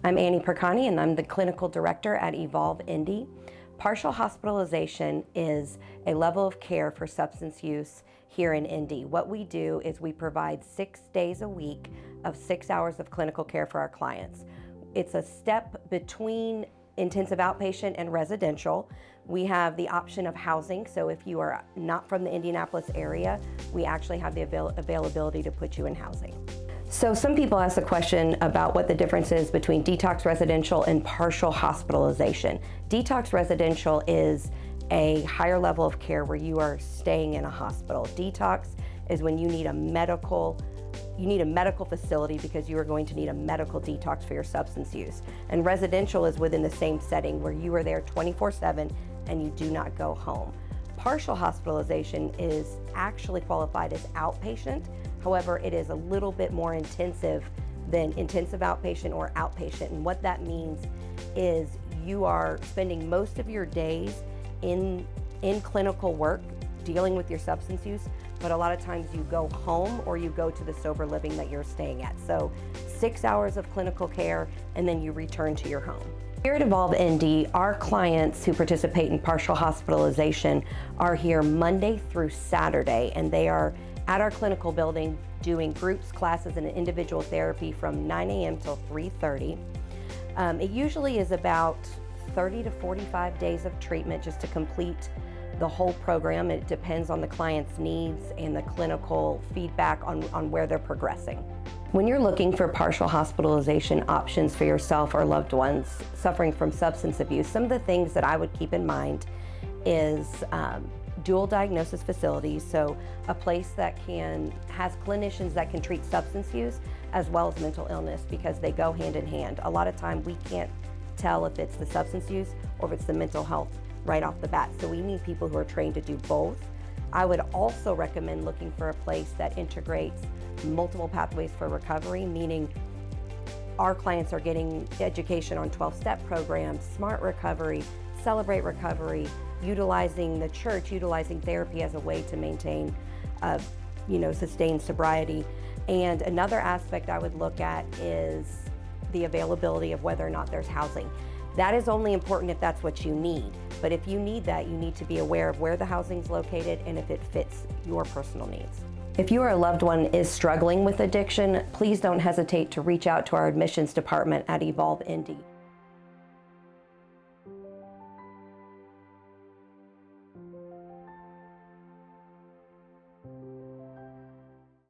I'm Annie Perconti, and I'm the clinical director at Evolve Indy. Partial hospitalization is a level of care for substance use here in Indy. What we do is we provide 6 days a week of 6 hours of clinical care for our clients. It's a step between intensive outpatient and residential. We have the option of housing, so if you are not from the Indianapolis area, we actually have the availability to put you in housing. So some people ask the question about what the difference is between detox residential and partial hospitalization. Detox residential is a higher level of care where you are staying in a hospital. Detox is when you need a medical facility because you are going to need a medical detox for your substance use. And residential is within the same setting where you are there 24/7 and you do not go home. Partial hospitalization is actually qualified as outpatient. However, it is a little bit more intensive than intensive outpatient or outpatient. And what that means is you are spending most of your days in clinical work dealing with your substance use, but a lot of times you go home or you go to the sober living that you're staying at. So 6 hours of clinical care and then you return to your home. Here at Evolve Indy, our clients who participate in partial hospitalization are here Monday through Saturday, and they are at our clinical building doing groups, classes, and individual therapy from 9 a.m. till 3:30. It usually is about 30 to 45 days of treatment just to complete the whole program. It depends on the client's needs and the clinical feedback on where they're progressing. When you're looking for partial hospitalization options for yourself or loved ones suffering from substance abuse, some of the things that I would keep in mind is dual diagnosis facilities, so a place that has clinicians that can treat substance use as well as mental illness, because they go hand in hand. A lot of time we can't tell if it's the substance use or if it's the mental health right off the bat, so we need people who are trained to do both. I would also recommend looking for a place that integrates multiple pathways for recovery, meaning our clients are getting education on 12-step programs, smart recovery, celebrate recovery, utilizing the church, utilizing therapy as a way to maintain, sustained sobriety. And another aspect I would look at is the availability of whether or not there's housing. That is only important if that's what you need. But if you need that, you need to be aware of where the housing is located and if it fits your personal needs. If you or a loved one is struggling with addiction, please don't hesitate to reach out to our admissions department at Evolve Indy.